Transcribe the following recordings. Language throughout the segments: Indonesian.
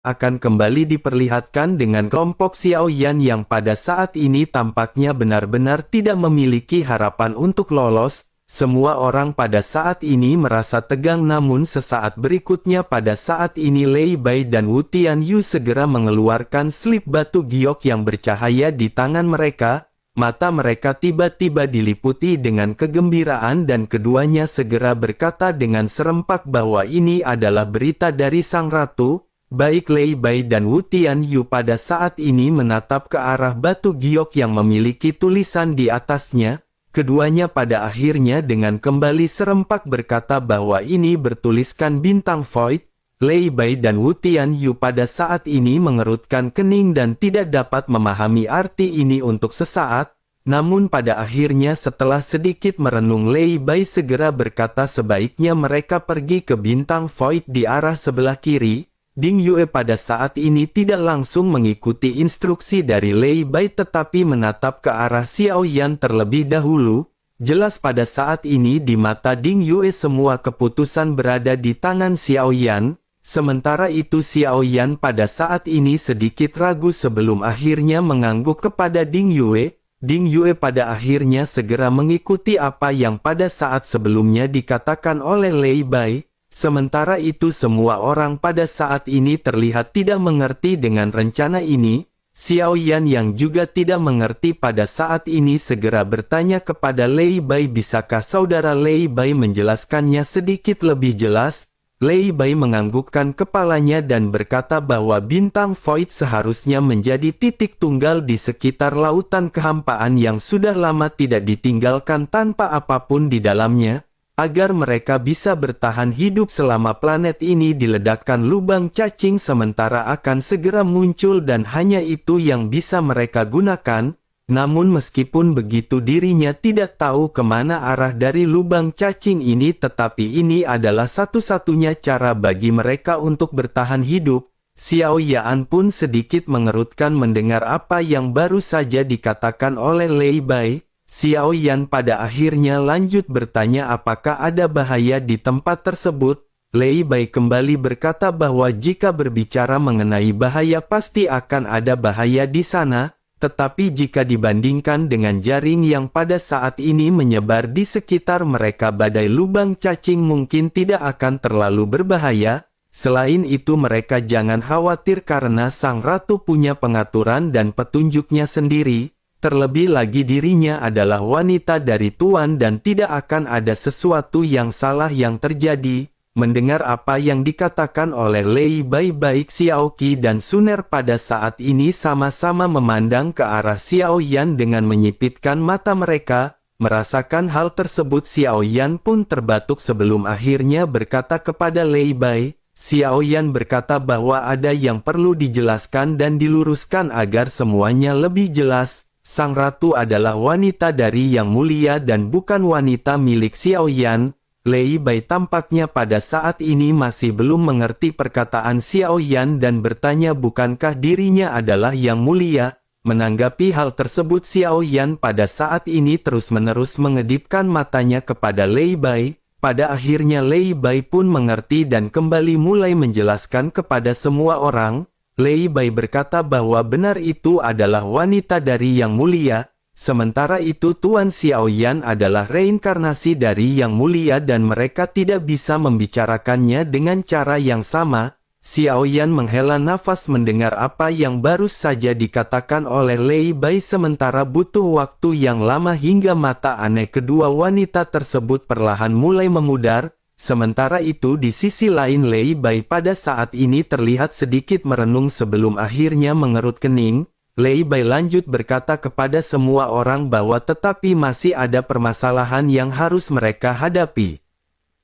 akan kembali diperlihatkan dengan kelompok Xiaoyan yang pada saat ini tampaknya benar-benar tidak memiliki harapan untuk lolos. Semua orang pada saat ini merasa tegang, namun sesaat berikutnya pada saat ini Lei Bai dan Wu Tianyu segera mengeluarkan slip batu giok yang bercahaya di tangan mereka. Mata mereka tiba-tiba diliputi dengan kegembiraan dan keduanya segera berkata dengan serempak bahwa ini adalah berita dari Sang Ratu. Baik Lei Bai dan Wu Tianyu pada saat ini menatap ke arah batu giok yang memiliki tulisan di atasnya. Keduanya pada akhirnya dengan kembali serempak berkata bahwa ini bertuliskan bintang Void. Lei Bai dan Wu Tianyu pada saat ini mengerutkan kening dan tidak dapat memahami arti ini untuk sesaat. Namun pada akhirnya setelah sedikit merenung Lei Bai segera berkata sebaiknya mereka pergi ke bintang Void di arah sebelah kiri. Ding Yue pada saat ini tidak langsung mengikuti instruksi dari Lei Bai tetapi menatap ke arah Xiaoyan terlebih dahulu. Jelas pada saat ini di mata Ding Yue semua keputusan berada di tangan Xiaoyan. Sementara itu Xiaoyan pada saat ini sedikit ragu sebelum akhirnya mengangguk kepada Ding Yue. Ding Yue pada akhirnya segera mengikuti apa yang pada saat sebelumnya dikatakan oleh Lei Bai. Sementara itu semua orang pada saat ini terlihat tidak mengerti dengan rencana ini. Xiaoyan yang juga tidak mengerti pada saat ini segera bertanya kepada Lei Bai, bisakah saudara Lei Bai menjelaskannya sedikit lebih jelas? Lei Bai menganggukkan kepalanya dan berkata bahwa bintang Void seharusnya menjadi titik tunggal di sekitar lautan kehampaan yang sudah lama tidak ditinggalkan tanpa apapun di dalamnya. Agar mereka bisa bertahan hidup selama planet ini diledakkan lubang cacing sementara akan segera muncul dan hanya itu yang bisa mereka gunakan. Namun meskipun begitu dirinya tidak tahu kemana arah dari lubang cacing ini tetapi ini adalah satu-satunya cara bagi mereka untuk bertahan hidup. Xiao Yan pun sedikit mengerutkan mendengar apa yang baru saja dikatakan oleh Lei Bai. Xiao Yan pada akhirnya lanjut bertanya apakah ada bahaya di tempat tersebut. Lei Bai kembali berkata bahwa jika berbicara mengenai bahaya pasti akan ada bahaya di sana, tetapi jika dibandingkan dengan jaring yang pada saat ini menyebar di sekitar mereka badai lubang cacing mungkin tidak akan terlalu berbahaya. Selain itu mereka jangan khawatir karena Sang Ratu punya pengaturan dan petunjuknya sendiri. Terlebih lagi dirinya adalah wanita dari Tuan dan tidak akan ada sesuatu yang salah yang terjadi. Mendengar apa yang dikatakan oleh Lei Bai, baik Xiao Qi dan Suner pada saat ini sama-sama memandang ke arah Xiao Yan dengan menyipitkan mata mereka. Merasakan hal tersebut Xiao Yan pun terbatuk sebelum akhirnya berkata kepada Lei Bai. Xiao Yan berkata bahwa ada yang perlu dijelaskan dan diluruskan agar semuanya lebih jelas. Sang Ratu adalah wanita dari Yang Mulia dan bukan wanita milik Xiaoyan. Lei Bai tampaknya pada saat ini masih belum mengerti perkataan Xiaoyan dan bertanya bukankah dirinya adalah Yang Mulia. Menanggapi hal tersebut Xiaoyan pada saat ini terus-menerus mengedipkan matanya kepada Lei Bai. Pada akhirnya Lei Bai pun mengerti dan kembali mulai menjelaskan kepada semua orang. Lei Bai berkata bahwa benar itu adalah wanita dari Yang Mulia, sementara itu Tuan Xiaoyan adalah reinkarnasi dari Yang Mulia dan mereka tidak bisa membicarakannya dengan cara yang sama. Xiaoyan menghela nafas mendengar apa yang baru saja dikatakan oleh Lei Bai sementara butuh waktu yang lama hingga mata aneh kedua wanita tersebut perlahan mulai memudar. Sementara itu di sisi lain Lei Bai pada saat ini terlihat sedikit merenung sebelum akhirnya mengerut kening. Lei Bai lanjut berkata kepada semua orang bahwa tetapi masih ada permasalahan yang harus mereka hadapi.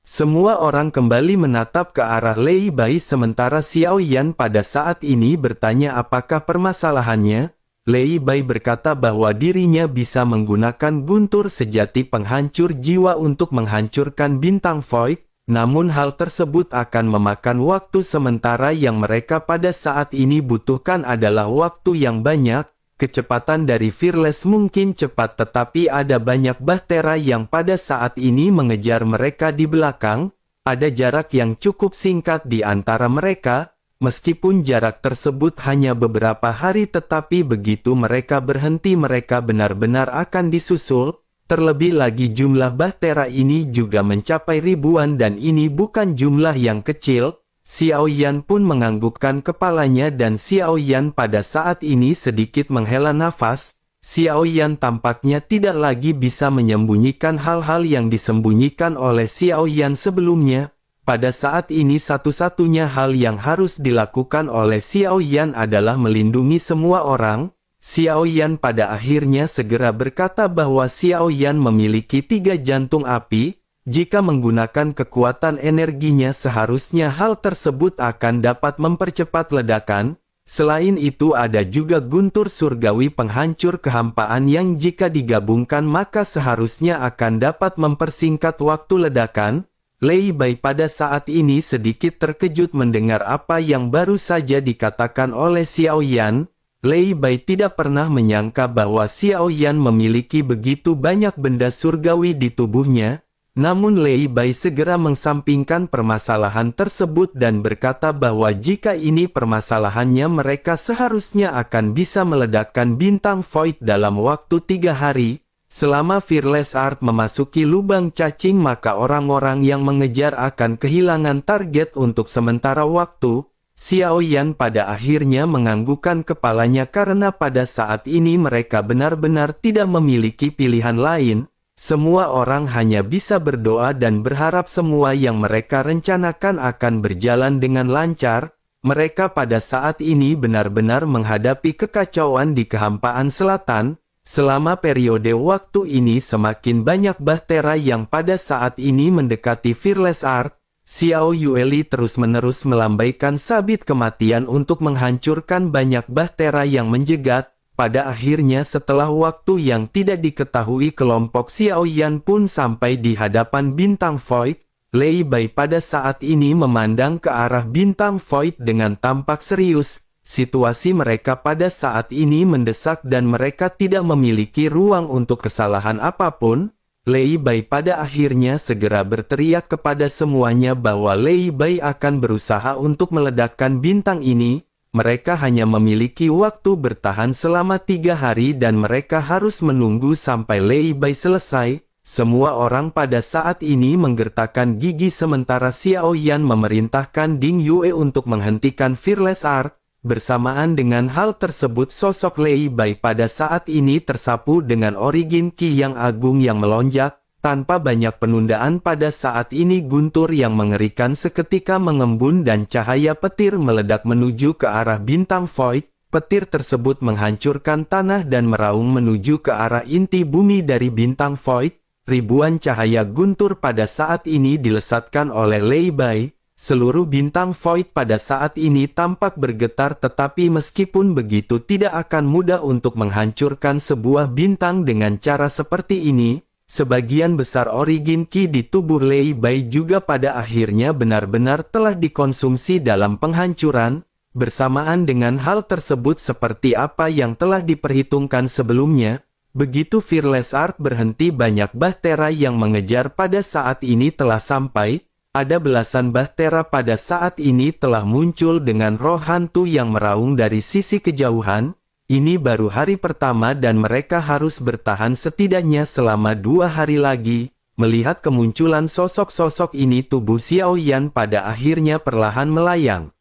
Semua orang kembali menatap ke arah Lei Bai sementara Xiao Yan pada saat ini bertanya apakah permasalahannya. Lei Bai berkata bahwa dirinya bisa menggunakan guntur sejati penghancur jiwa untuk menghancurkan bintang Void, namun hal tersebut akan memakan waktu sementara yang mereka pada saat ini butuhkan adalah waktu yang banyak. Kecepatan dari Fearless mungkin cepat tetapi ada banyak bahtera yang pada saat ini mengejar mereka di belakang, ada jarak yang cukup singkat di antara mereka. Meskipun jarak tersebut hanya beberapa hari tetapi begitu mereka berhenti mereka benar-benar akan disusul. Terlebih lagi jumlah bahtera ini juga mencapai ribuan dan ini bukan jumlah yang kecil. Xiao Yan pun menganggukkan kepalanya dan Xiao Yan pada saat ini sedikit menghela nafas. Xiao Yan tampaknya tidak lagi bisa menyembunyikan hal-hal yang disembunyikan oleh Xiao Yan sebelumnya. Pada saat ini satu-satunya hal yang harus dilakukan oleh Xiao Yan adalah melindungi semua orang. Xiao Yan pada akhirnya segera berkata bahwa Xiao Yan memiliki 3 jantung api. Jika menggunakan kekuatan energinya seharusnya hal tersebut akan dapat mempercepat ledakan. Selain itu ada juga guntur surgawi penghancur kehampaan yang jika digabungkan maka seharusnya akan dapat mempersingkat waktu ledakan. Lei Bai pada saat ini sedikit terkejut mendengar apa yang baru saja dikatakan oleh Xiao Yan. Lei Bai tidak pernah menyangka bahwa Xiao Yan memiliki begitu banyak benda surgawi di tubuhnya. Namun Lei Bai segera mensampingkan permasalahan tersebut dan berkata bahwa jika ini permasalahannya mereka seharusnya akan bisa meledakkan bintang Void dalam waktu 3 hari. Selama Fearless Art memasuki lubang cacing maka orang-orang yang mengejar akan kehilangan target untuk sementara waktu. Xiao Yan pada akhirnya menganggukkan kepalanya karena pada saat ini mereka benar-benar tidak memiliki pilihan lain. Semua orang hanya bisa berdoa dan berharap semua yang mereka rencanakan akan berjalan dengan lancar. Mereka pada saat ini benar-benar menghadapi kekacauan di kehampaan selatan. Selama periode waktu ini semakin banyak bahtera yang pada saat ini mendekati Fearless Art. Xiao Yueli terus-menerus melambaikan sabit kematian untuk menghancurkan banyak bahtera yang menjegat. Pada akhirnya setelah waktu yang tidak diketahui kelompok Xiao Yan pun sampai di hadapan bintang Void. Lei Bai pada saat ini memandang ke arah bintang Void dengan tampak serius. Situasi mereka pada saat ini mendesak dan mereka tidak memiliki ruang untuk kesalahan apapun. Lei Bai pada akhirnya segera berteriak kepada semuanya bahwa Lei Bai akan berusaha untuk meledakkan bintang ini. Mereka hanya memiliki waktu bertahan selama 3 hari dan mereka harus menunggu sampai Lei Bai selesai. Semua orang pada saat ini menggertakkan gigi sementara Xiao Yan memerintahkan Ding Yue untuk menghentikan Fearless Art. Bersamaan dengan hal tersebut sosok Lei Bai pada saat ini tersapu dengan origin Qi yang agung yang melonjak. Tanpa banyak penundaan pada saat ini guntur yang mengerikan seketika mengembun dan cahaya petir meledak menuju ke arah bintang Void. Petir tersebut menghancurkan tanah dan meraung menuju ke arah inti bumi dari bintang Void. Ribuan cahaya guntur pada saat ini dilesatkan oleh Lei Bai. Seluruh bintang Void pada saat ini tampak bergetar tetapi meskipun begitu tidak akan mudah untuk menghancurkan sebuah bintang dengan cara seperti ini. Sebagian besar origin Qi di tubuh Lei Bai juga pada akhirnya benar-benar telah dikonsumsi dalam penghancuran. Bersamaan dengan hal tersebut seperti apa yang telah diperhitungkan sebelumnya, begitu Fearless Art berhenti banyak bahtera yang mengejar pada saat ini telah sampai. Ada belasan bahtera pada saat ini telah muncul dengan roh hantu yang meraung dari sisi kejauhan. Ini baru hari pertama dan mereka harus bertahan setidaknya selama 2 hari lagi. Melihat kemunculan sosok-sosok ini tubuh Xiao Yan pada akhirnya perlahan melayang.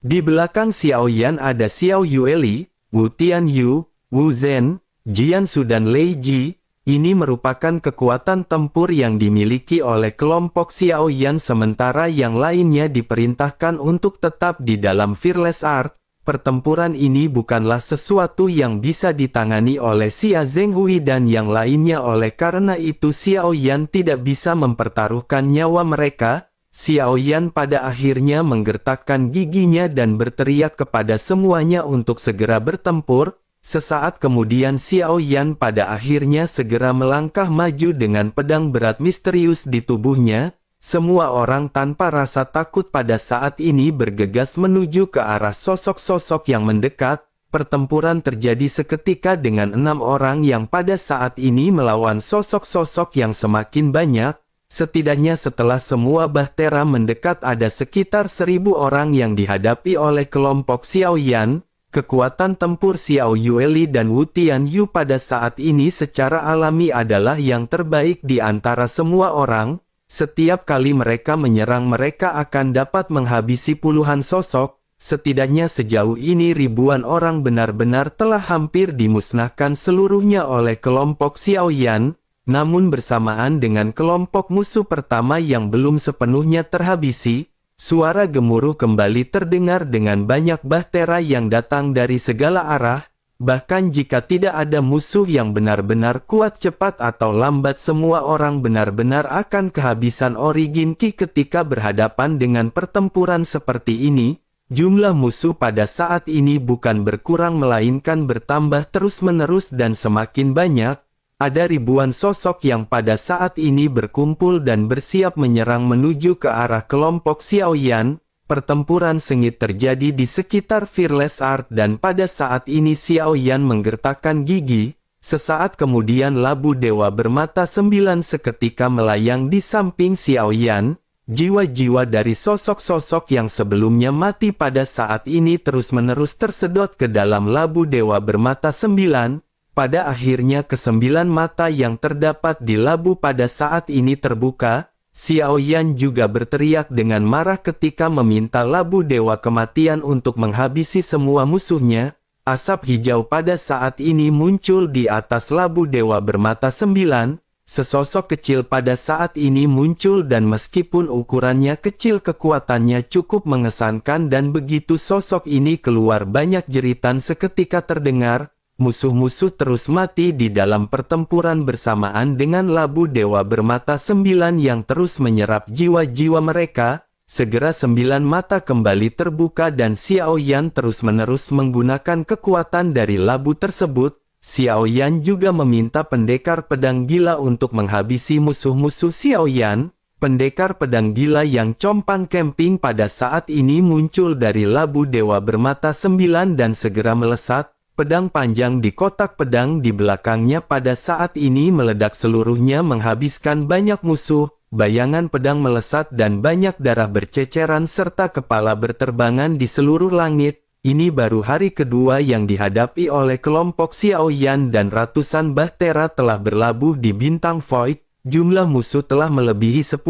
Di belakang Xiao Yan ada Xiao Yueli, Wu Tianyu, Wu Zhen, Jian Su dan Lei Ji. Ini merupakan kekuatan tempur yang dimiliki oleh kelompok Xiao Yan sementara yang lainnya diperintahkan untuk tetap di dalam Fearless Art. Pertempuran ini bukanlah sesuatu yang bisa ditangani oleh Xia Zhenghui dan yang lainnya oleh karena itu Xiao Yan tidak bisa mempertaruhkan nyawa mereka. Xiao Yan pada akhirnya menggertakkan giginya dan berteriak kepada semuanya untuk segera bertempur. Sesaat kemudian Xiao Yan pada akhirnya segera melangkah maju dengan pedang berat misterius di tubuhnya. Semua orang tanpa rasa takut pada saat ini bergegas menuju ke arah sosok-sosok yang mendekat. Pertempuran terjadi seketika dengan 6 orang yang pada saat ini melawan sosok-sosok yang semakin banyak. Setidaknya setelah semua bahtera mendekat ada sekitar 1.000 orang yang dihadapi oleh kelompok Xiao Yan. Kekuatan tempur Xiao Yueli dan Wu Tianyu pada saat ini secara alami adalah yang terbaik di antara semua orang. Setiap kali mereka menyerang mereka akan dapat menghabisi puluhan sosok. Setidaknya sejauh ini ribuan orang benar-benar telah hampir dimusnahkan seluruhnya oleh kelompok Xiao Yan. Namun bersamaan dengan kelompok musuh pertama yang belum sepenuhnya terhabisi, suara gemuruh kembali terdengar dengan banyak bahtera yang datang dari segala arah. Bahkan jika tidak ada musuh yang benar-benar kuat cepat atau lambat, semua orang benar-benar akan kehabisan origin ki ketika berhadapan dengan pertempuran seperti ini. Jumlah musuh pada saat ini bukan berkurang melainkan bertambah terus-menerus dan semakin banyak. Ada ribuan sosok yang pada saat ini berkumpul dan bersiap menyerang menuju ke arah kelompok Xiao Yan. Pertempuran sengit terjadi di sekitar Fearless Art dan pada saat ini Xiao Yan menggertakkan gigi. Sesaat kemudian labu dewa bermata 9 seketika melayang di samping Xiao Yan. Jiwa-jiwa dari sosok-sosok yang sebelumnya mati pada saat ini terus-menerus tersedot ke dalam labu dewa bermata 9. Pada akhirnya ke-9 mata yang terdapat di labu pada saat ini terbuka. Xiao Yan juga berteriak dengan marah ketika meminta labu dewa kematian untuk menghabisi semua musuhnya. Asap hijau pada saat ini muncul di atas labu dewa bermata 9. Sesosok kecil pada saat ini muncul dan meskipun ukurannya kecil kekuatannya cukup mengesankan dan begitu sosok ini keluar banyak jeritan seketika terdengar. Musuh-musuh terus mati di dalam pertempuran bersamaan dengan labu dewa bermata 9 yang terus menyerap jiwa-jiwa mereka. Segera 9 mata kembali terbuka dan Xiao Yan terus-menerus menggunakan kekuatan dari labu tersebut. Xiao Yan juga meminta pendekar pedang gila untuk menghabisi musuh-musuh Xiao Yan. Pendekar pedang gila yang compang camping pada saat ini muncul dari labu dewa bermata 9 dan segera melesat. Pedang panjang di kotak pedang di belakangnya pada saat ini meledak seluruhnya menghabiskan banyak musuh. Bayangan pedang melesat dan banyak darah berceceran serta kepala berterbangan di seluruh langit. Ini baru hari kedua yang dihadapi oleh kelompok Xiao Yan dan ratusan bahtera telah berlabuh di bintang Void. Jumlah musuh telah melebihi 10.000.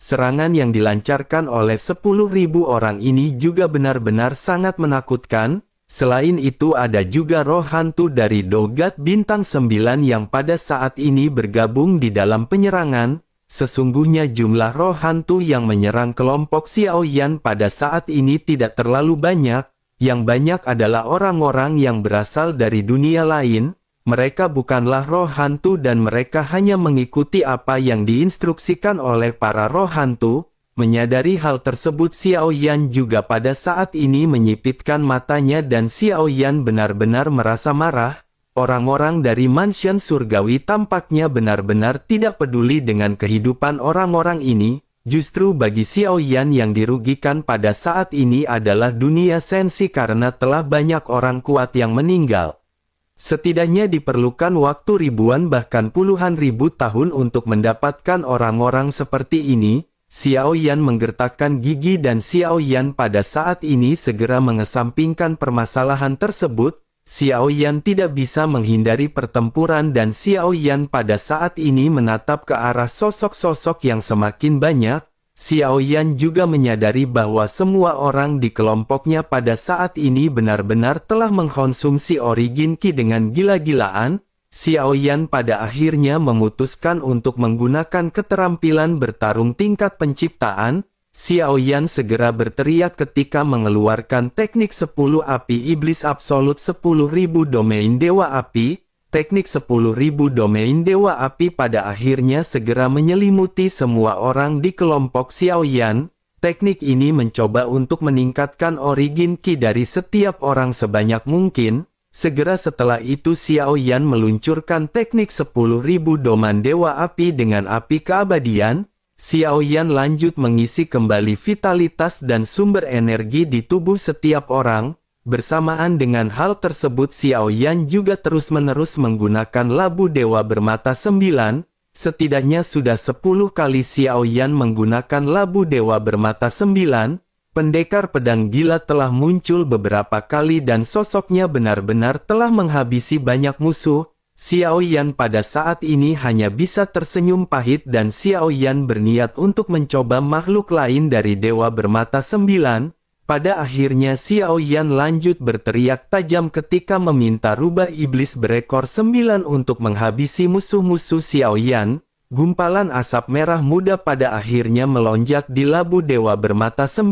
Serangan yang dilancarkan oleh 10.000 orang ini juga benar-benar sangat menakutkan. Selain itu ada juga roh hantu dari Dogat Bintang 9 yang pada saat ini bergabung di dalam penyerangan. Sesungguhnya jumlah roh hantu yang menyerang kelompok Xiao Yan pada saat ini tidak terlalu banyak. Yang banyak adalah orang-orang yang berasal dari dunia lain. Mereka bukanlah roh hantu dan mereka hanya mengikuti apa yang diinstruksikan oleh para roh hantu. Menyadari hal tersebut Xiao Yan juga pada saat ini menyipitkan matanya dan Xiao Yan benar-benar merasa marah. Orang-orang dari mansion surgawi tampaknya benar-benar tidak peduli dengan kehidupan orang-orang ini. Justru bagi Xiao Yan yang dirugikan pada saat ini adalah dunia sensi karena telah banyak orang kuat yang meninggal. Setidaknya diperlukan waktu ribuan bahkan puluhan ribu tahun untuk mendapatkan orang-orang seperti ini. Xiao Yan menggertakkan gigi dan Xiao Yan pada saat ini segera mengesampingkan permasalahan tersebut. Xiao Yan tidak bisa menghindari pertempuran dan Xiao Yan pada saat ini menatap ke arah sosok-sosok yang semakin banyak. Xiao Yan juga menyadari bahwa semua orang di kelompoknya pada saat ini benar-benar telah mengkonsumsi origin ki dengan gila-gilaan. Xiao Yan pada akhirnya memutuskan untuk menggunakan keterampilan bertarung tingkat penciptaan. Xiao Yan segera berteriak ketika mengeluarkan teknik 10 api iblis absolut 10.000 domain dewa api. Teknik 10.000 domain dewa api pada akhirnya segera menyelimuti semua orang di kelompok Xiao Yan. Teknik ini mencoba untuk meningkatkan origin ki dari setiap orang sebanyak mungkin. Segera setelah itu Xiao Yan meluncurkan teknik 10.000 domain dewa api dengan api keabadian. Xiao Yan lanjut mengisi kembali vitalitas dan sumber energi di tubuh setiap orang. Bersamaan dengan hal tersebut Xiao Yan juga terus-menerus menggunakan labu dewa bermata 9. Setidaknya sudah 10 kali Xiao Yan menggunakan labu dewa bermata 9, pendekar pedang gila telah muncul beberapa kali dan sosoknya benar-benar telah menghabisi banyak musuh. Xiao Yan pada saat ini hanya bisa tersenyum pahit dan Xiao Yan berniat untuk mencoba makhluk lain dari dewa bermata 9. Pada akhirnya Xiao Yan lanjut berteriak tajam ketika meminta rubah iblis berekor 9 untuk menghabisi musuh-musuh Xiao Yan. Gumpalan asap merah muda pada akhirnya melonjak di labu dewa bermata 9.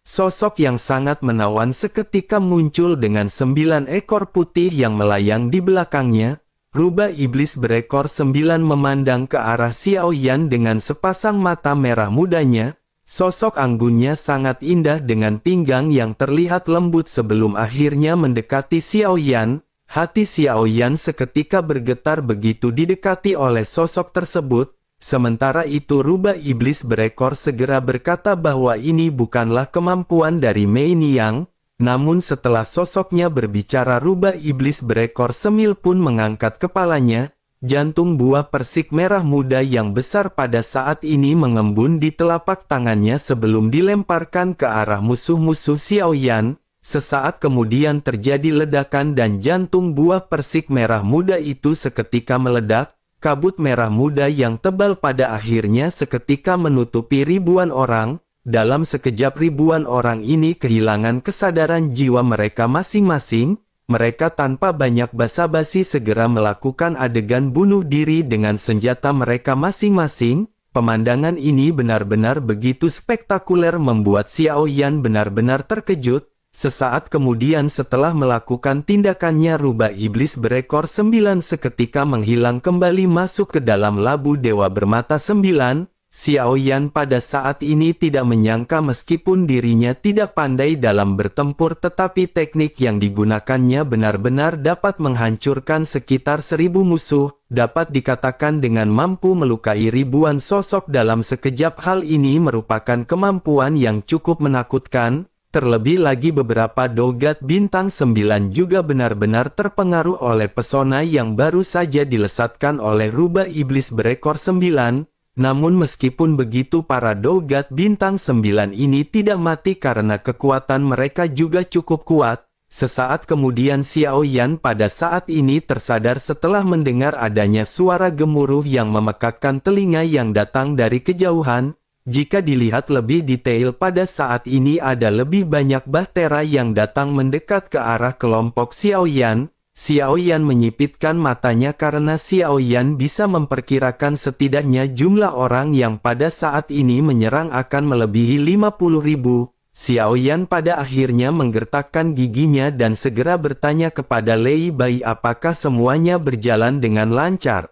Sosok yang sangat menawan seketika muncul dengan 9 ekor putih yang melayang di belakangnya. Rubah iblis berekor 9 memandang ke arah Xiao Yan dengan sepasang mata merah mudanya. Sosok anggunnya sangat indah dengan pinggang yang terlihat lembut sebelum akhirnya mendekati Xiao Yan. Hati Xiao Yan seketika bergetar begitu didekati oleh sosok tersebut. Sementara itu rubah iblis berekor segera berkata bahwa ini bukanlah kemampuan dari Mei Niang. Namun setelah sosoknya berbicara rubah iblis berekor 9 pun mengangkat kepalanya. Jantung buah persik merah muda yang besar pada saat ini mengembun di telapak tangannya sebelum dilemparkan ke arah musuh-musuh Xiao Yan. Sesaat kemudian terjadi ledakan dan jantung buah persik merah muda itu seketika meledak. Kabut merah muda yang tebal pada akhirnya seketika menutupi ribuan orang. Dalam sekejap ribuan orang ini kehilangan kesadaran jiwa mereka masing-masing. Mereka tanpa banyak basa-basi segera melakukan adegan bunuh diri dengan senjata mereka masing-masing. Pemandangan ini benar-benar begitu spektakuler membuat Xiao Yan benar-benar terkejut. Sesaat kemudian setelah melakukan tindakannya rubah iblis berekor 9 seketika menghilang kembali masuk ke dalam labu dewa bermata 9. Xiao Yan pada saat ini tidak menyangka meskipun dirinya tidak pandai dalam bertempur tetapi teknik yang digunakannya benar-benar dapat menghancurkan sekitar 1000 musuh, dapat dikatakan dengan mampu melukai ribuan sosok dalam sekejap. Hal ini merupakan kemampuan yang cukup menakutkan. Terlebih lagi beberapa dogat bintang 9 juga benar-benar terpengaruh oleh pesona yang baru saja dilesatkan oleh rubah iblis berekor 9. Namun meskipun begitu para dogat bintang 9 ini tidak mati karena kekuatan mereka juga cukup kuat. Sesaat kemudian Xiao Yan pada saat ini tersadar setelah mendengar adanya suara gemuruh yang memekakkan telinga yang datang dari kejauhan. Jika dilihat lebih detail pada saat ini ada lebih banyak bahtera yang datang mendekat ke arah kelompok Xiao Yan. Xiao Yan menyipitkan matanya karena Xiao Yan bisa memperkirakan setidaknya jumlah orang yang pada saat ini menyerang akan melebihi 50.000. Xiao Yan pada akhirnya menggertakkan giginya dan segera bertanya kepada Lei Bai apakah semuanya berjalan dengan lancar.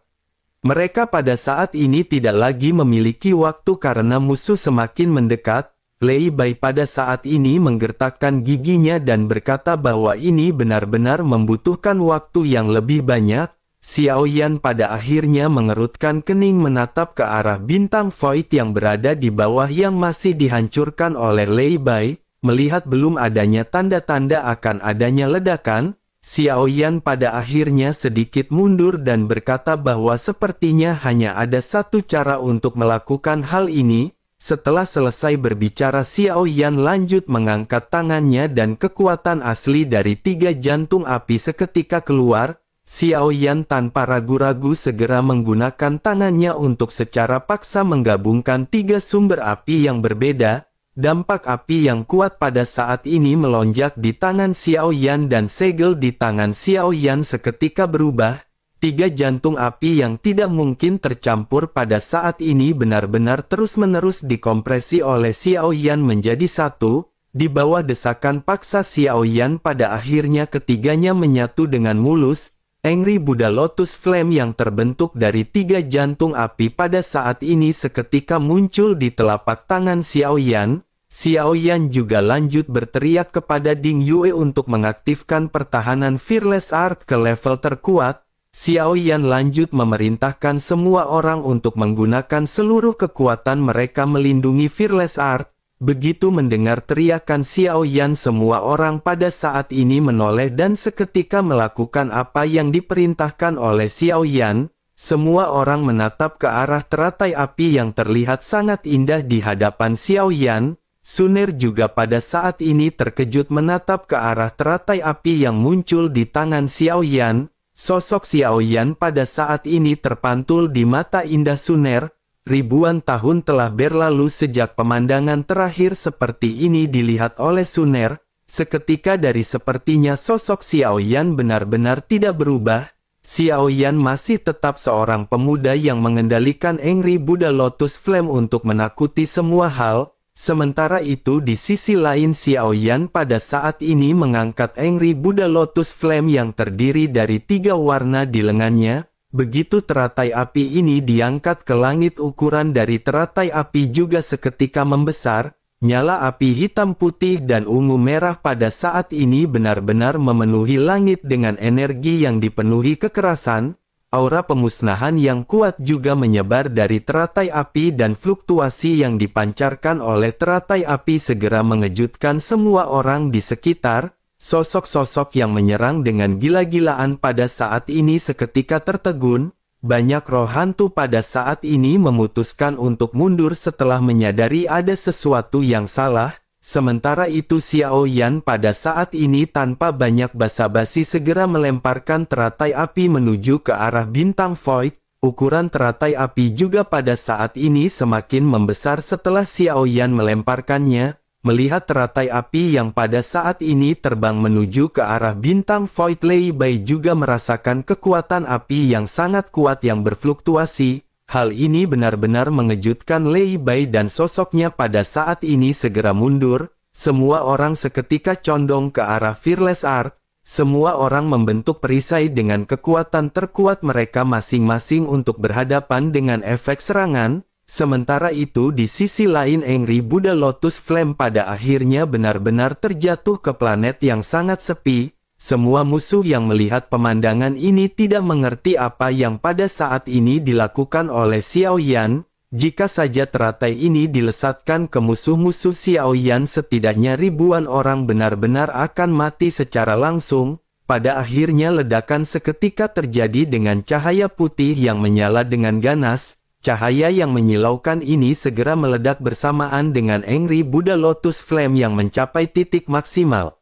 Mereka pada saat ini tidak lagi memiliki waktu karena musuh semakin mendekat. Lei Bai pada saat ini menggertakkan giginya dan berkata bahwa ini benar-benar membutuhkan waktu yang lebih banyak. Xiao Yan pada akhirnya mengerutkan kening menatap ke arah bintang void yang berada di bawah yang masih dihancurkan oleh Lei Bai. Melihat belum adanya tanda-tanda akan adanya ledakan, Xiao Yan pada akhirnya sedikit mundur dan berkata bahwa sepertinya hanya ada satu cara untuk melakukan hal ini. Setelah selesai berbicara Xiao Yan lanjut mengangkat tangannya dan kekuatan asli dari 3 jantung api seketika keluar. Xiao Yan tanpa ragu-ragu segera menggunakan tangannya untuk secara paksa menggabungkan 3 sumber api yang berbeda. Dampak api yang kuat pada saat ini melonjak di tangan Xiao Yan dan segel di tangan Xiao Yan seketika berubah. 3 jantung api yang tidak mungkin tercampur pada saat ini benar-benar terus-menerus dikompresi oleh Xiao Yan menjadi satu. Di bawah desakan paksa Xiao Yan pada akhirnya ketiganya menyatu dengan mulus. Angry Buddha Lotus Flame yang terbentuk dari 3 jantung api pada saat ini seketika muncul di telapak tangan Xiao Yan. Xiao Yan juga lanjut berteriak kepada Ding Yue untuk mengaktifkan pertahanan Fearless Art ke level terkuat. Xiao Yan lanjut memerintahkan semua orang untuk menggunakan seluruh kekuatan mereka melindungi Fearless Art. Begitu mendengar teriakan Xiao Yan semua orang pada saat ini menoleh dan seketika melakukan apa yang diperintahkan oleh Xiao Yan. Semua orang menatap ke arah teratai api yang terlihat sangat indah di hadapan Xiao Yan. Suner juga pada saat ini terkejut menatap ke arah teratai api yang muncul di tangan Xiao Yan. Sosok Xiao Yan pada saat ini terpantul di mata indah Suner. Ribuan tahun telah berlalu sejak pemandangan terakhir seperti ini dilihat oleh Suner. Seketika dari sepertinya sosok Xiao Yan benar-benar tidak berubah. Xiao Yan masih tetap seorang pemuda yang mengendalikan Angry Buddha Lotus Flame untuk menakuti semua hal. Sementara itu di sisi lain Xiao Yan pada saat ini mengangkat Angry Buddha Lotus Flame yang terdiri dari 3 warna di lengannya. Begitu teratai api ini diangkat ke langit, ukuran dari teratai api juga seketika membesar. Nyala api hitam putih dan ungu merah pada saat ini benar-benar memenuhi langit dengan energi yang dipenuhi kekerasan. Aura pemusnahan yang kuat juga menyebar dari teratai api dan fluktuasi yang dipancarkan oleh teratai api segera mengejutkan semua orang di sekitar. Sosok-sosok yang menyerang dengan gila-gilaan pada saat ini seketika tertegun. Banyak roh hantu pada saat ini memutuskan untuk mundur setelah menyadari ada sesuatu yang salah. Sementara itu Xiao Yan pada saat ini tanpa banyak basa-basi segera melemparkan teratai api menuju ke arah bintang Void. Ukuran teratai api juga pada saat ini semakin membesar setelah Xiao Yan melemparkannya. Melihat teratai api yang pada saat ini terbang menuju ke arah bintang Void, Lei Bai juga merasakan kekuatan api yang sangat kuat yang berfluktuasi. Hal ini benar-benar mengejutkan Lei Bai dan sosoknya pada saat ini segera mundur. Semua orang seketika condong ke arah Fearless Art. Semua orang membentuk perisai dengan kekuatan terkuat mereka masing-masing untuk berhadapan dengan efek serangan. Sementara itu di sisi lain Angry Buddha Lotus Flame pada akhirnya benar-benar terjatuh ke planet yang sangat sepi. Semua musuh yang melihat pemandangan ini tidak mengerti apa yang pada saat ini dilakukan oleh Xiao Yan. Jika saja teratai ini dilesatkan ke musuh-musuh Xiao Yan, setidaknya ribuan orang benar-benar akan mati secara langsung. Pada akhirnya ledakan seketika terjadi dengan cahaya putih yang menyala dengan ganas. Cahaya yang menyilaukan ini segera meledak bersamaan dengan Angry Buddha Lotus Flame yang mencapai titik maksimal.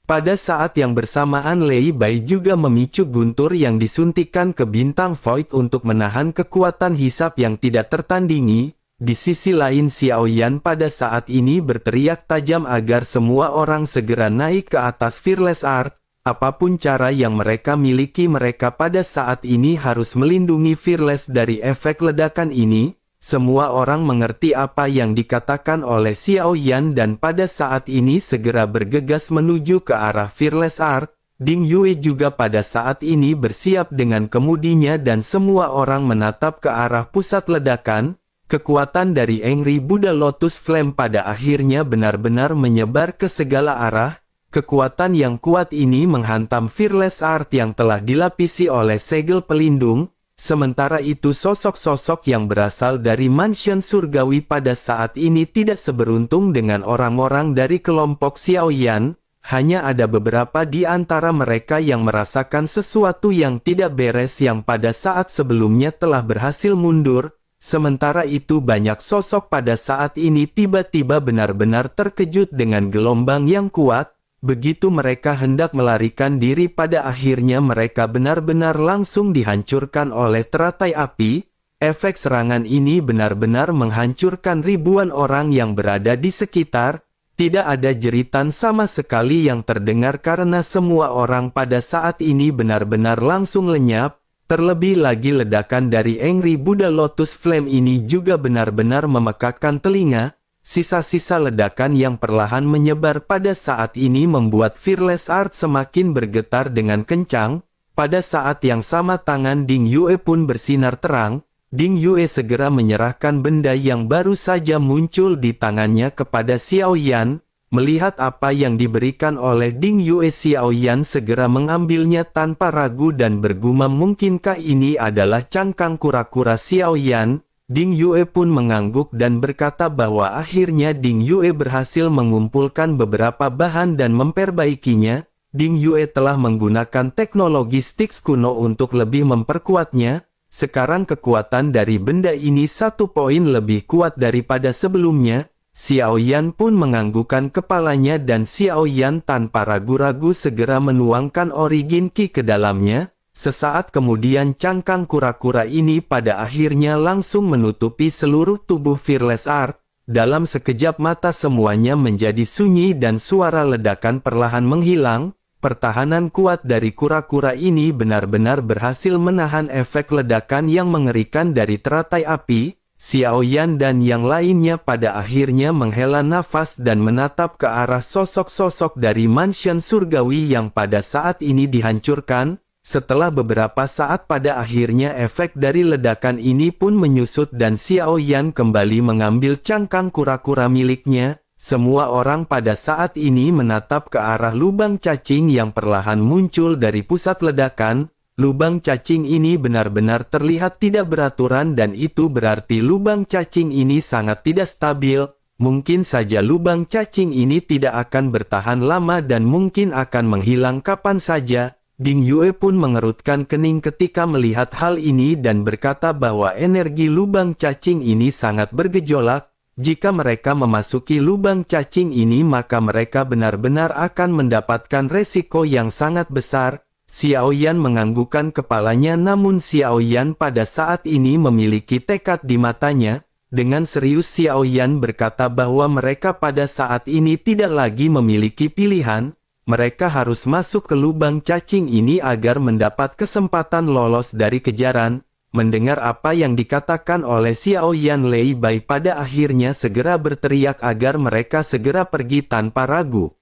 Pada saat yang bersamaan Lei Bai juga memicu guntur yang disuntikkan ke bintang Void untuk menahan kekuatan hisap yang tidak tertandingi. Di sisi lain Xiao Yan pada saat ini berteriak tajam agar semua orang segera naik ke atas Fearless Art. Apapun cara yang mereka miliki, mereka pada saat ini harus melindungi Fearless dari efek ledakan ini. Semua orang mengerti apa yang dikatakan oleh Xiao Yan dan pada saat ini segera bergegas menuju ke arah Fearless Art. Ding Yue juga pada saat ini bersiap dengan kemudinya dan semua orang menatap ke arah pusat ledakan. Kekuatan dari Angry Buddha Lotus Flame pada akhirnya benar-benar menyebar ke segala arah. Kekuatan yang kuat ini menghantam Fearless Art yang telah dilapisi oleh segel pelindung. Sementara itu sosok-sosok yang berasal dari mansion surgawi pada saat ini tidak seberuntung dengan orang-orang dari kelompok Xiao Yan. Hanya ada beberapa di antara mereka yang merasakan sesuatu yang tidak beres yang pada saat sebelumnya telah berhasil mundur. Sementara itu banyak sosok pada saat ini tiba-tiba benar-benar terkejut dengan gelombang yang kuat. Begitu mereka hendak melarikan diri, pada akhirnya mereka benar-benar langsung dihancurkan oleh teratai api. Efek serangan ini benar-benar menghancurkan ribuan orang yang berada di sekitar. Tidak ada jeritan sama sekali yang terdengar karena semua orang pada saat ini benar-benar langsung lenyap. Terlebih lagi ledakan dari Angry Buddha Lotus Flame ini juga benar-benar memekakkan telinga. Sisa-sisa ledakan yang perlahan menyebar pada saat ini membuat Fearless Art semakin bergetar dengan kencang. Pada saat yang sama tangan Ding Yue pun bersinar terang. Ding Yue segera menyerahkan benda yang baru saja muncul di tangannya kepada Xiao Yan. Melihat apa yang diberikan oleh Ding Yue, Xiao Yan segera mengambilnya tanpa ragu dan bergumam, mungkinkah ini adalah cangkang kura-kura Xiao Yan? Ding Yue pun mengangguk dan berkata bahwa akhirnya Ding Yue berhasil mengumpulkan beberapa bahan dan memperbaikinya. Ding Yue telah menggunakan teknologi Styx kuno untuk lebih memperkuatnya. sekarang kekuatan dari benda ini 1 poin lebih kuat daripada sebelumnya. Xiao Yan pun menganggukkan kepalanya dan Xiao Yan tanpa ragu-ragu segera menuangkan Origin Ki ke dalamnya. Sesaat kemudian cangkang kura-kura ini pada akhirnya langsung menutupi seluruh tubuh Fearless Art. Dalam sekejap mata semuanya menjadi sunyi dan suara ledakan perlahan menghilang. Pertahanan kuat dari kura-kura ini benar-benar berhasil menahan efek ledakan yang mengerikan dari teratai api. Xiao Yan dan yang lainnya pada akhirnya menghela nafas dan menatap ke arah sosok-sosok dari mansion surgawi yang pada saat ini dihancurkan. Setelah beberapa saat pada akhirnya efek dari ledakan ini pun menyusut dan Xiao Yan kembali mengambil cangkang kura-kura miliknya. Semua orang pada saat ini menatap ke arah lubang cacing yang perlahan muncul dari pusat ledakan. Lubang cacing ini benar-benar terlihat tidak beraturan dan itu berarti lubang cacing ini sangat tidak stabil. Mungkin saja lubang cacing ini tidak akan bertahan lama dan mungkin akan menghilang kapan saja. Ding Yue pun mengerutkan kening ketika melihat hal ini dan berkata bahwa energi lubang cacing ini sangat bergejolak. Jika mereka memasuki lubang cacing ini maka mereka benar-benar akan mendapatkan resiko yang sangat besar. Xiao Yan menganggukkan kepalanya namun Xiao Yan pada saat ini memiliki tekad di matanya. Dengan serius Xiao Yan berkata bahwa mereka pada saat ini tidak lagi memiliki pilihan. Mereka harus masuk ke lubang cacing ini agar mendapat kesempatan lolos dari kejaran. Mendengar apa yang dikatakan oleh Xiao Yan, Lei Bai pada akhirnya segera berteriak agar mereka segera pergi tanpa ragu.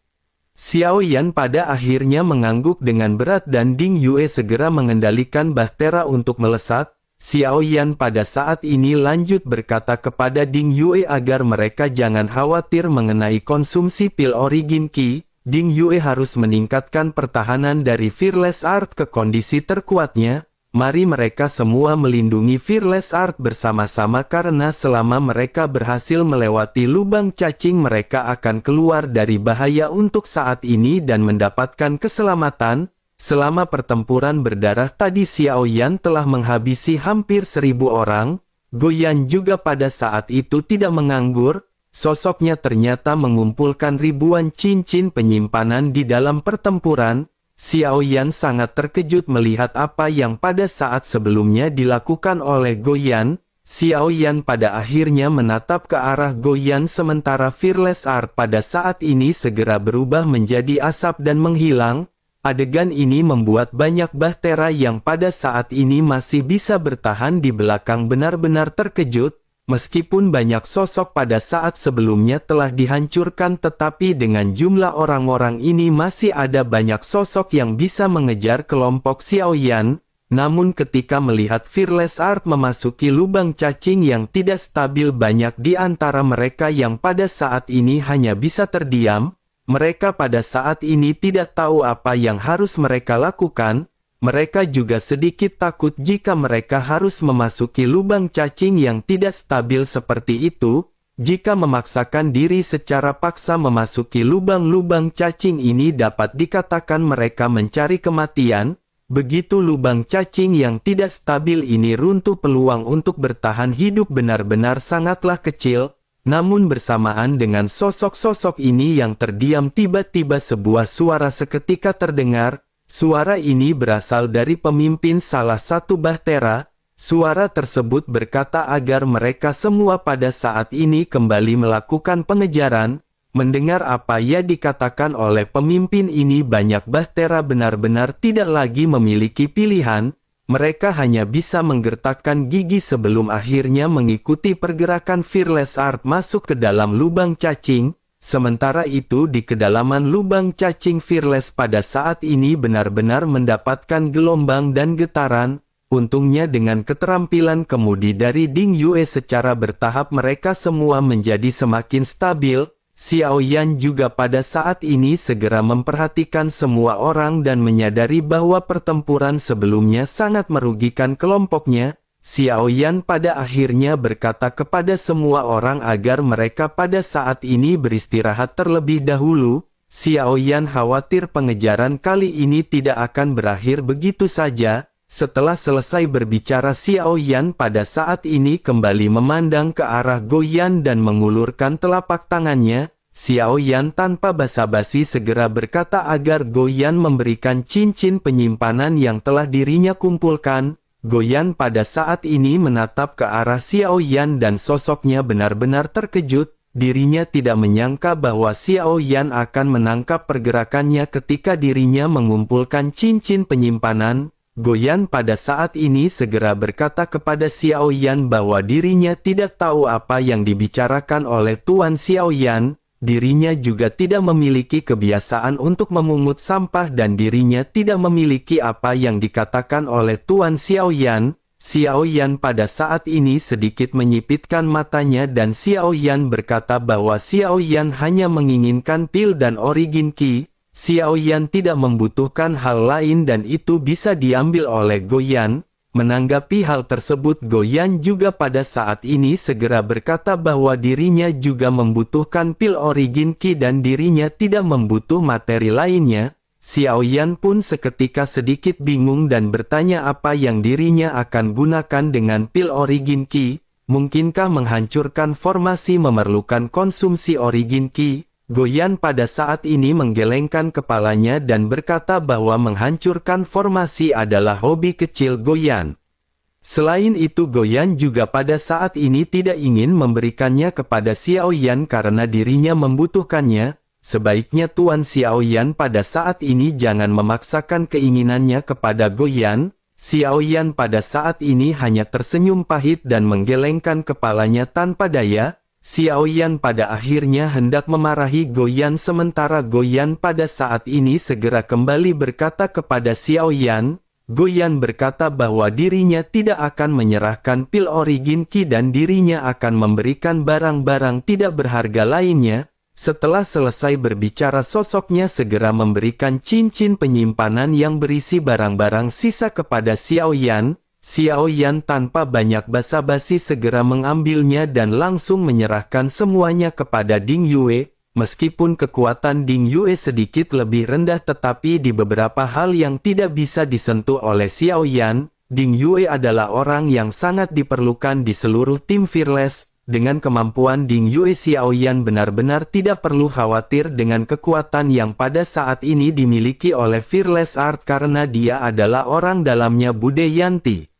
Xiao Yan pada akhirnya mengangguk dengan berat dan Ding Yue segera mengendalikan bahtera untuk melesat. Xiao Yan pada saat ini lanjut berkata kepada Ding Yue agar mereka jangan khawatir mengenai konsumsi pil Origin Ki. Ding Yue harus meningkatkan pertahanan dari Fearless Art ke kondisi terkuatnya. Mari mereka semua melindungi Fearless Art bersama-sama karena selama mereka berhasil melewati lubang cacing mereka akan keluar dari bahaya untuk saat ini dan mendapatkan keselamatan. Selama pertempuran berdarah tadi Xiao Yan telah menghabisi hampir 1000 orang. Goyan juga pada saat itu tidak menganggur. Sosoknya ternyata mengumpulkan ribuan cincin penyimpanan di dalam pertempuran. Xiao Yan sangat terkejut melihat apa yang pada saat sebelumnya dilakukan oleh Goyan. Xiao Yan pada akhirnya menatap ke arah Goyan sementara Fearless Art pada saat ini segera berubah menjadi asap dan menghilang. Adegan ini membuat banyak bahtera yang pada saat ini masih bisa bertahan di belakang benar-benar terkejut. Meskipun banyak sosok pada saat sebelumnya telah dihancurkan tetapi dengan jumlah orang-orang ini masih ada banyak sosok yang bisa mengejar kelompok Xiao Yan. Namun ketika melihat Fearless Art memasuki lubang cacing yang tidak stabil banyak di antara mereka yang pada saat ini hanya bisa terdiam. Mereka pada saat ini tidak tahu apa yang harus mereka lakukan. Mereka juga sedikit takut jika mereka harus memasuki lubang cacing yang tidak stabil seperti itu. Jika memaksakan diri secara paksa memasuki lubang-lubang cacing ini dapat dikatakan mereka mencari kematian. Begitu lubang cacing yang tidak stabil ini runtuh peluang untuk bertahan hidup benar-benar sangatlah kecil. Namun bersamaan dengan sosok-sosok ini yang terdiam tiba-tiba sebuah suara seketika terdengar. Suara ini berasal dari pemimpin salah satu bahtera. Suara tersebut berkata agar mereka semua pada saat ini kembali melakukan pengejaran. Mendengar apa yang dikatakan oleh pemimpin ini banyak bahtera benar-benar tidak lagi memiliki pilihan. Mereka hanya bisa menggertakkan gigi sebelum akhirnya mengikuti pergerakan Fearless Art masuk ke dalam lubang cacing. Sementara itu di kedalaman lubang cacing Fearless pada saat ini benar-benar mendapatkan gelombang dan getaran. Untungnya dengan keterampilan kemudi dari Ding Yue secara bertahap mereka semua menjadi semakin stabil. Xiao Yan juga pada saat ini segera memperhatikan semua orang dan menyadari bahwa pertempuran sebelumnya sangat merugikan kelompoknya. Xiao Yan pada akhirnya berkata kepada semua orang agar mereka pada saat ini beristirahat terlebih dahulu. Xiao Yan khawatir pengejaran kali ini tidak akan berakhir begitu saja. Setelah selesai berbicara, Xiao Yan pada saat ini kembali memandang ke arah Go Yan dan mengulurkan telapak tangannya. Xiao Yan tanpa basa-basi segera berkata agar Go Yan memberikan cincin penyimpanan yang telah dirinya kumpulkan. Go Yan pada saat ini menatap ke arah Xiao Yan dan sosoknya benar-benar terkejut. Dirinya tidak menyangka bahwa Xiao Yan akan menangkap pergerakannya ketika dirinya mengumpulkan cincin penyimpanan. Go Yan pada saat ini segera berkata kepada Xiao Yan bahwa dirinya tidak tahu apa yang dibicarakan oleh Tuan Xiao Yan. Dirinya juga tidak memiliki kebiasaan untuk memungut sampah dan dirinya tidak memiliki apa yang dikatakan oleh Tuan Xiao Yan. Xiao Yan pada saat ini sedikit menyipitkan matanya dan Xiao Yan berkata bahwa Xiao Yan hanya menginginkan pil dan origin Qi. Xiao Yan tidak membutuhkan hal lain dan itu bisa diambil oleh Go Yan. Menanggapi hal tersebut, Go Yan juga pada saat ini segera berkata bahwa dirinya juga membutuhkan pil origin Qi dan dirinya tidak membutuh materi lainnya. Xiao Yan pun seketika sedikit bingung dan bertanya apa yang dirinya akan gunakan dengan pil origin Qi. Mungkinkah menghancurkan formasi memerlukan konsumsi origin Qi? Go Yan pada saat ini menggelengkan kepalanya dan berkata bahwa menghancurkan formasi adalah hobi kecil Go Yan. Selain itu, Go Yan juga pada saat ini tidak ingin memberikannya kepada Xiao Yan karena dirinya membutuhkannya. Sebaiknya Tuan Xiao Yan pada saat ini jangan memaksakan keinginannya kepada Go Yan. Xiao Yan pada saat ini hanya tersenyum pahit dan menggelengkan kepalanya tanpa daya. Xiao Yan pada akhirnya hendak memarahi Go Yan sementara Go Yan pada saat ini segera kembali berkata kepada Xiao Yan. Go Yan berkata bahwa dirinya tidak akan menyerahkan pil origin Qi dan dirinya akan memberikan barang-barang tidak berharga lainnya. Setelah selesai berbicara, sosoknya segera memberikan cincin penyimpanan yang berisi barang-barang sisa kepada Xiao Yan. Xiao Yan tanpa banyak basa-basi segera mengambilnya dan langsung menyerahkan semuanya kepada Ding Yue. Meskipun kekuatan Ding Yue sedikit lebih rendah tetapi di beberapa hal yang tidak bisa disentuh oleh Xiao Yan, Ding Yue adalah orang yang sangat diperlukan di seluruh tim Fearless. Dengan kemampuan Ding Yue, Xiao Yan benar-benar tidak perlu khawatir dengan kekuatan yang pada saat ini dimiliki oleh Fearless Art karena dia adalah orang dalamnya Bude Yanti.